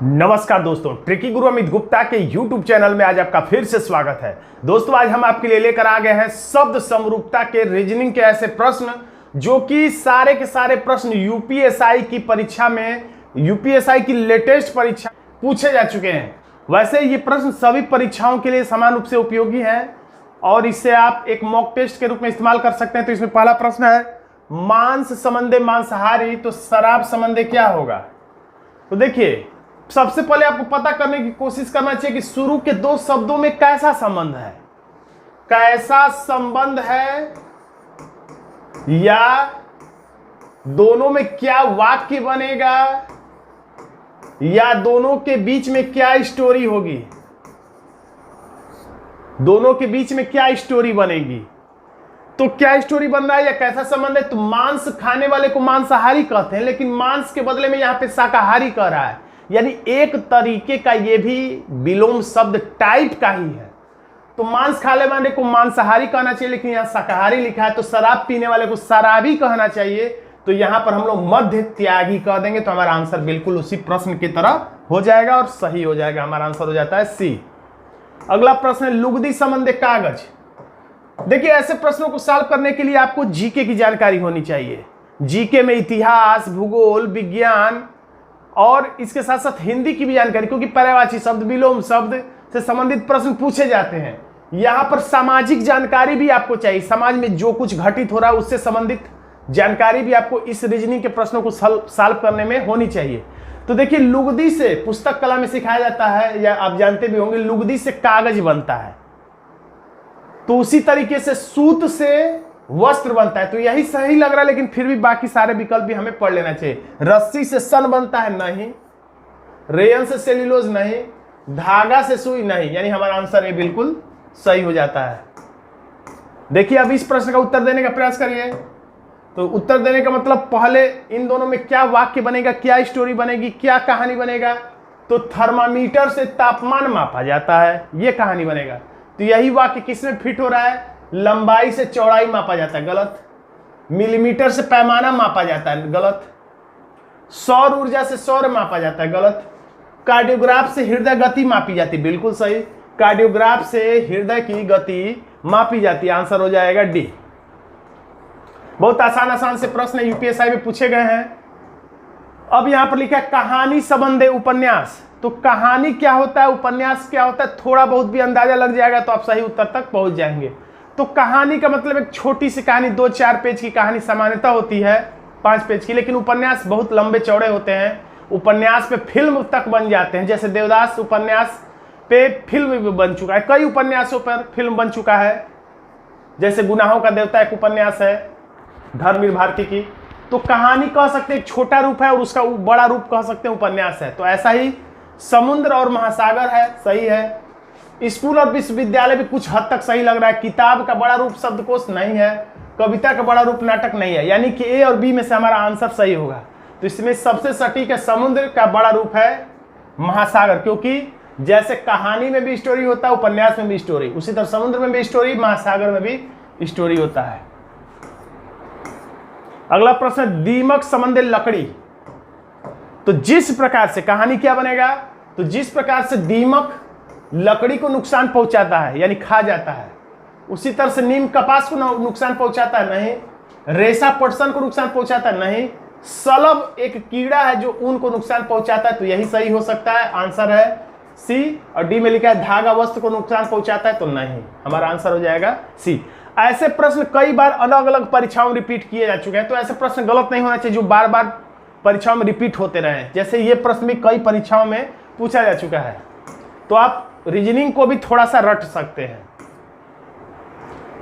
नमस्कार दोस्तों, ट्रिकी गुरु अमित गुप्ता के YouTube चैनल में आज आपका फिर से स्वागत है। दोस्तों आज हम आपके लिए लेकर आ गए हैं शब्द समरूपता के रीजनिंग के ऐसे प्रश्न जो कि सारे के सारे प्रश्न यूपीएसआई की परीक्षा में, यूपीएसआई की लेटेस्ट परीक्षा पूछे जा चुके हैं। वैसे ये प्रश्न सभी परीक्षाओं के लिए समान रूप से उपयोगी है और इसे आप एक मॉक टेस्ट के रूप में इस्तेमाल कर सकते हैं। तो इसमें पहला प्रश्न है, मांस संबंधे मांसाहारी तो शराब संबंधे क्या होगा। तो देखिए, सबसे पहले आपको पता करने की कोशिश करना चाहिए कि शुरू के दो शब्दों में कैसा संबंध है, कैसा संबंध है, या दोनों में क्या वाक्य बनेगा, या दोनों के बीच में क्या स्टोरी होगी, दोनों के बीच में क्या स्टोरी बनेगी। तो क्या स्टोरी बन रहा है या कैसा संबंध है। तो मांस खाने वाले को मांसाहारी कहते हैं, लेकिन मांस के बदले में यहां पे शाकाहारी कह रहा है, यानी एक तरीके का ये भी विलोम शब्द टाइप का ही है। तो मांस खाने वाले को मांसाहारी कहना चाहिए, लेकिन यहाँ शाकाहारी लिखा है। तो शराब पीने वाले को शराबी कहना चाहिए, तो यहाँ पर हम लोग मध्य त्यागी कह देंगे। तो हमारा आंसर बिल्कुल उसी प्रश्न की तरह हो जाएगा और सही हो जाएगा। हमारा आंसर हो जाता है सी। अगला प्रश्न है, लुगदी संबंधे कागज। देखिए, ऐसे प्रश्नों को सॉल्व करने के लिए आपको जीके की जानकारी होनी चाहिए। जीके में इतिहास, भूगोल, विज्ञान और इसके साथ साथ हिंदी की भी जानकारी, क्योंकि पर्यायवाची शब्द, विलोम शब्द से संबंधित प्रश्न पूछे जाते हैं। यहां पर सामाजिक जानकारी भी आपको चाहिए, समाज में जो कुछ घटित हो रहा है उससे संबंधित जानकारी भी आपको इस रीजनिंग के प्रश्नों को सॉल्व करने में होनी चाहिए। तो देखिए, लुगदी से पुस्तक कला में सिखाया जाता है, या आप जानते भी होंगे, लुगदी से कागज बनता है। तो उसी तरीके से सूत से वस्त्र बनता है। तो यही सही लग रहा है, लेकिन फिर भी बाकी सारे विकल्प भी हमें पढ़ लेना चाहिए। रस्सी से सन बनता है, नहीं। रेयन से सेल्यूलोज, नहीं। धागा से सुई, नहीं। यानी हमारा आंसर ये बिल्कुल सही हो जाता है। देखिए, अब इस प्रश्न का उत्तर देने का प्रयास करिए। तो उत्तर देने का मतलब, पहले इन दोनों में क्या वाक्य बनेगा, क्या स्टोरी बनेगी, क्या कहानी बनेगा। तो थर्मामीटर से तापमान मापा जाता है, ये कहानी बनेगा। तो यही वाक्य किसमें फिट हो रहा है, लंबाई से चौड़ाई मापा जाता है, गलत। मिलीमीटर से पैमाना मापा जाता है, गलत। सौर ऊर्जा से सौर मापा जाता है, गलत। कार्डियोग्राफ से हृदय गति मापी जाती है, बिल्कुल सही। कार्डियोग्राफ से हृदय की गति मापी जाती है, आंसर हो जाएगा डी। बहुत आसान से प्रश्न यूपीएसआई में पूछे गए हैं। अब यहां पर लिखा है कहानी संबंधे उपन्यास। तो कहानी क्या होता है, उपन्यास क्या होता है, थोड़ा बहुत भी अंदाजा लग जाएगा तो आप सही उत्तर तक पहुंच जाएंगे। तो कहानी का मतलब एक छोटी सी कहानी, 2-4 पेज की कहानी सामान्यतः होती है, 5 पेज की। लेकिन उपन्यास बहुत लंबे चौड़े होते हैं। उपन्यास पे फिल्म तक बन जाते हैं, जैसे देवदास उपन्यास पे फिल्म भी बन चुका है, कई उपन्यासों पर फिल्म बन चुका है। जैसे गुनाहों का देवता एक उपन्यास है धर्मवीर भारती की। तो कहानी कह सकते हैं एक छोटा रूप है, और उसका बड़ा रूप कह सकते हैं उपन्यास है। तो ऐसा ही समुद्र और महासागर है, सही है। स्कूल और विश्वविद्यालय भी कुछ हद तक सही लग रहा है। किताब का बड़ा रूप शब्दकोश नहीं है। कविता का बड़ा रूप नाटक नहीं है। यानी कि ए और बी में से हमारा आंसर सही होगा। तो इसमें सबसे सटीक है, समुद्र का बड़ा रूप है महासागर, क्योंकि जैसे कहानी में भी स्टोरी होता है, उपन्यास में भी स्टोरी, उसी तरह समुद्र में भी स्टोरी, महासागर में भी स्टोरी होता है। अगला प्रश्न, दीमक संबंधी लकड़ी। तो जिस प्रकार से कहानी क्या बनेगा, तो जिस प्रकार से दीमक लकड़ी को नुकसान पहुंचाता है, यानी खा जाता है, उसी तरह से नीम कपास को नुकसान पहुंचाता है, नहीं। रेशा पटसन को नुकसान पहुंचाता है, नहीं। सलब एक कीड़ा है जो ऊन को नुकसान पहुंचाता है। तो यही सही हो सकता है, आंसर है सी। और डी में लिखा है धागा वस्त्र को नुकसान पहुंचाता है, तो नहीं, हमारा आंसर हो जाएगा सी। ऐसे प्रश्न कई बार अलग अलग परीक्षाओं में रिपीट किए जा चुके हैं। तो ऐसे प्रश्न गलत नहीं होना चाहिए जो बार बार परीक्षाओं में रिपीट होते रहे। जैसे ये प्रश्न भी कई परीक्षाओं में पूछा जा चुका है। तो आप रीजनिंग को भी थोड़ा सा रट सकते हैं।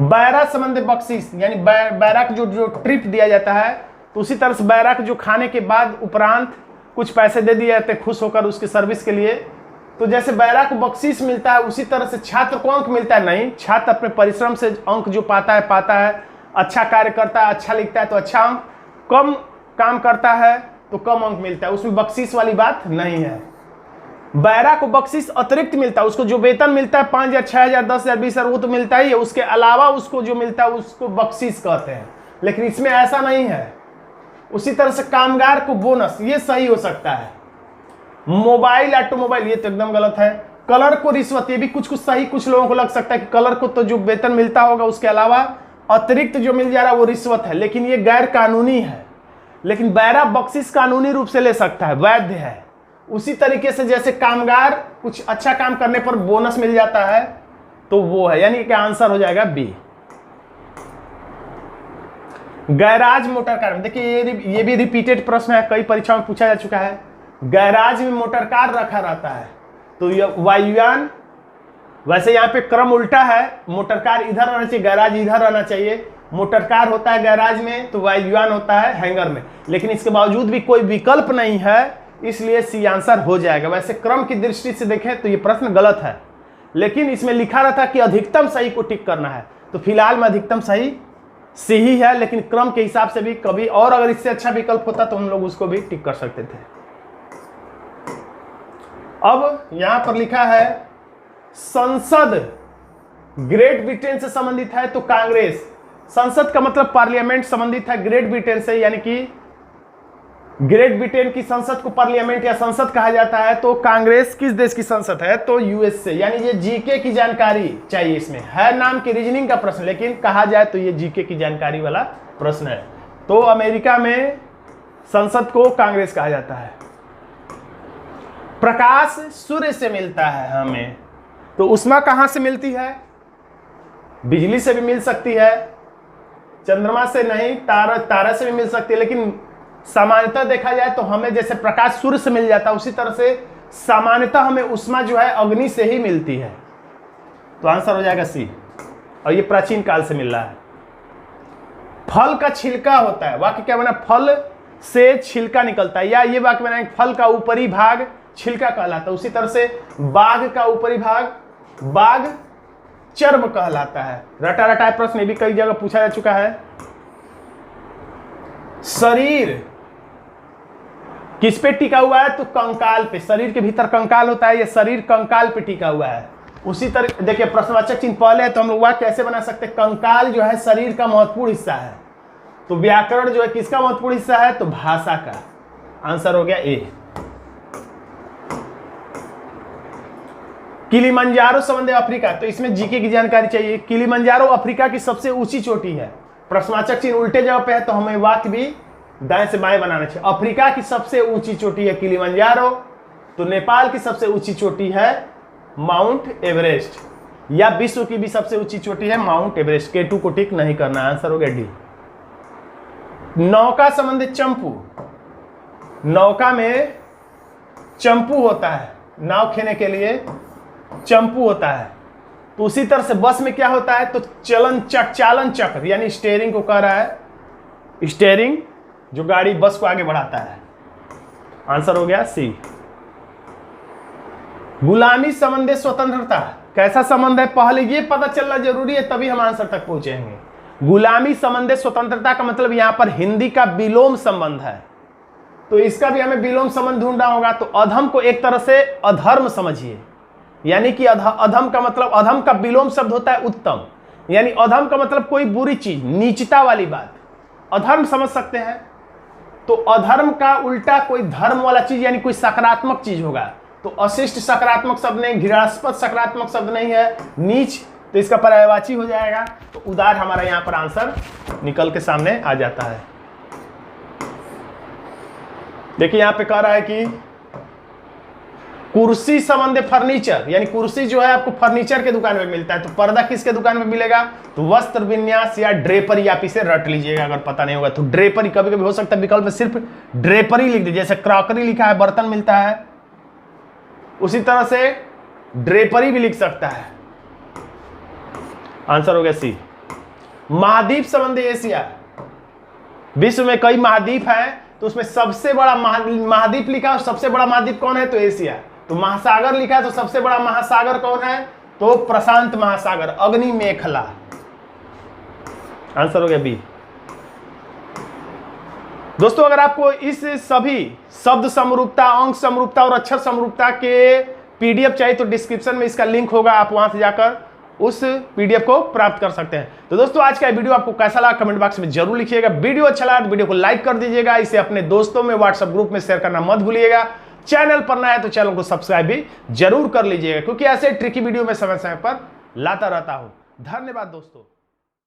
बैरा संबंधी बख्शीश, यानी बैराक जो ट्रिप दिया जाता है, तो उसी तरह से बैराक जो खाने के बाद उपरांत कुछ पैसे दे दिए जाते हैं खुश होकर उसकी सर्विस के लिए। तो जैसे बैराक को बख्शीश मिलता है, उसी तरह से छात्र को अंक मिलता है, नहीं। छात्र अपने परिश्रम से अंक जो पाता है, अच्छा कार्य करता है, अच्छा लिखता है तो अच्छा अंक, कम काम करता है तो कम अंक मिलता है, उसमें बख्शीश वाली बात नहीं है। बैरा को बख्शीश अतिरिक्त मिलता है, उसको जो वेतन मिलता है 5,000, 6,000, 10,000, 20,000, वो तो मिलता ही है। उसके अलावा उसको जो मिलता है उसको बख्शीश कहते हैं। लेकिन इसमें ऐसा नहीं है। उसी तरह से कामगार को बोनस, ये सही हो सकता है। मोबाइल ऑटोमोबाइल, ये तो एकदम गलत है। कलर को रिश्वत, ये भी कुछ कुछ सही, कुछ लोगों को लग सकता है कि कलर को तो जो वेतन मिलता होगा उसके अलावा अतिरिक्त जो मिल जा रहा है वो रिश्वत है, लेकिन ये गैर कानूनी है। लेकिन बैरा बख्शिश कानूनी रूप से ले सकता है, वैध है। उसी तरीके से जैसे कामगार कुछ अच्छा काम करने पर बोनस मिल जाता है, तो वो है, यानी कि आंसर हो जाएगा बी। गैराज मोटर कार, देखिए ये भी रिपीटेड प्रश्न है, कई परीक्षाओं में पूछा जा चुका है। गैराज में मोटर कार रखा रहता है तो यह वायुयान, वैसे यहाँ पे क्रम उल्टा है, मोटर कार इधर रहना चाहिए, गैराज इधर रहना चाहिए। मोटर कार होता है गैराज में तो वायुयान होता है हैंगर में, लेकिन इसके बावजूद भी कोई विकल्प नहीं है, इसलिए सी आंसर हो जाएगा। वैसे क्रम की दृष्टि से देखें तो ये प्रश्न गलत है, लेकिन इसमें लिखा रहता कि अधिकतम सही को टिक करना है, तो फिलहाल में अधिकतम सही सी ही है, लेकिन क्रम के हिसाब से भी कभी और अगर इससे अच्छा विकल्प होता तो हम लोग उसको भी टिक कर सकते थे। अब यहां पर लिखा है संसद ग्रेट ब्रिटेन से संबंधित है तो कांग्रेस, संसद का मतलब पार्लियामेंट संबंधित है ग्रेट ब्रिटेन से, यानी कि ग्रेट ब्रिटेन की संसद को पार्लियामेंट या संसद कहा जाता है। तो कांग्रेस किस देश की संसद है, तो यूएस से, यानी ये जीके की जानकारी चाहिए, इसमें है नाम की रीजनिंग का प्रश्न, लेकिन कहा जाए तो ये जीके की जानकारी वाला प्रश्न है। तो अमेरिका में संसद को कांग्रेस कहा जाता है। प्रकाश सूर्य से मिलता है हमें, तो उष्मा कहां से मिलती है, बिजली से भी मिल सकती है, चंद्रमा से नहीं, तारा से भी मिल सकती है, लेकिन सामान्यतः देखा जाए तो हमें जैसे प्रकाश सूर्य से मिल जाता है, उसी तरह से सामान्यतः हमें उष्मा जो है अग्नि से ही मिलती है, तो आंसर हो जाएगा सी। और ये प्राचीन काल से मिल रहा है। फल का छिलका होता है, वाक्य क्या बना, फल से छिलका निकलता है, या ये वाक्य बना फल का ऊपरी भाग छिलका कहलाता है। उसी तरह से बाघ का ऊपरी भाग बाघ चर्म कहलाता है। रटा रटा प्रश्न भी कई जगह पूछा जा चुका है। शरीर किस पे टिका हुआ है, तो कंकाल पे, शरीर के भीतर कंकाल होता है, ये शरीर कंकाल पे टिका हुआ है। उसी तरह देखिए प्रश्नवाचक चिन्ह पहले है तो हम लोग वाक्य कैसे बना सकते हैं, कंकाल जो है शरीर का महत्वपूर्ण हिस्सा है, तो व्याकरण जो है किसका महत्वपूर्ण हिस्सा है, तो भाषा का। आंसर हो गया ए। किलिमंजारो संबंध अफ्रीका, तो इसमें जीके की जानकारी चाहिए। किलिमंजारो अफ्रीका की सबसे ऊंची चोटी है, प्रश्नवाचक चिन्ह उल्टे जगह पे है तो हमें वाक्य भी दाएं से बाएं बनाना चाहिए। अफ्रीका की सबसे ऊंची चोटी है किलिमंजारो, तो नेपाल की सबसे ऊंची चोटी है माउंट एवरेस्ट, या विश्व की भी सबसे ऊंची चोटी है माउंट एवरेस्ट। K2 को टिक नहीं करना, आंसर हो गया डी। नौका संबंधित चंपू, नौका में चंपू होता है, नाव खेने के लिए चंपू होता है। तो उसी तरह से बस में क्या होता है, तो चालन चक्र, यानी स्टीयरिंग को कह रहा है, स्टीयरिंग जो गाड़ी बस को आगे बढ़ाता है। आंसर हो गया सी। गुलामी संबंध स्वतंत्रता, कैसा संबंध है, पहले ये पता चलना जरूरी है तभी हम आंसर तक पहुंचेंगे। गुलामी संबंध स्वतंत्रता का मतलब यहां पर हिंदी का विलोम संबंध है, तो इसका भी हमें विलोम संबंध ढूंढना होगा। तो अधम को एक तरह से अधर्म समझिए, यानी कि अधम का मतलब, अधम का विलोम शब्द होता है उत्तम, यानी अधम का मतलब कोई बुरी चीज, नीचता वाली बात, अधर्म समझ सकते हैं। तो अधर्म का उल्टा कोई धर्म वाला चीज, यानी कोई सकारात्मक चीज होगा। तो अशिष्ट सकारात्मक शब्द नहीं, घृणास्पद सकारात्मक शब्द नहीं है, नीच, तो इसका पर्यायवाची हो जाएगा। तो उदार हमारा यहां पर आंसर निकल के सामने आ जाता है। देखिए यहां पे कह रहा है कि कुर्सी संबंधी फर्नीचर, यानी कुर्सी जो है आपको फर्नीचर के दुकान में मिलता है, तो पर्दा किसके दुकान में मिलेगा, तो वस्त्र विन्यास या ड्रेपरी, आप इसे रट लीजिएगा अगर पता नहीं होगा तो। ड्रेपरी कभी कभी हो सकता है विकल्प में सिर्फ ड्रेपरी लिख दीजिए, जैसे क्रॉकरी लिखा है बर्तन मिलता है, उसी तरह से ड्रेपरी भी लिख सकता है। आंसर हो गया सी। महाद्वीप संबंधी एशिया, विश्व में कई महाद्वीप हैं, तो उसमें सबसे बड़ा महाद्वीप लिखा है, सबसे बड़ा महाद्वीप कौन है, तो एशिया। तो महासागर लिखा है, तो सबसे बड़ा महासागर कौन है, तो प्रशांत महासागर, अग्नि मेखला। आंसर हो गया बी। दोस्तों अगर आपको इस सभी शब्द समरूपता, अंक समरूपता और अक्षर समरूपता के पीडीएफ चाहिए तो डिस्क्रिप्शन में इसका लिंक होगा, आप वहां से जाकर उस पीडीएफ को प्राप्त कर सकते हैं। तो दोस्तों आज का वीडियो आपको कैसा लगा कमेंट बॉक्स में जरूर लिखिएगा। वीडियो अच्छा लगा तो वीडियो को लाइक कर दीजिएगा, इसे अपने दोस्तों में व्हाट्सएप ग्रुप में शेयर करना मत भूलिएगा। चैनल पर नया है तो चैनल को सब्सक्राइब भी जरूर कर लीजिएगा, क्योंकि ऐसे ट्रिकी वीडियो में समय समय पर लाता रहता हूं। धन्यवाद दोस्तों।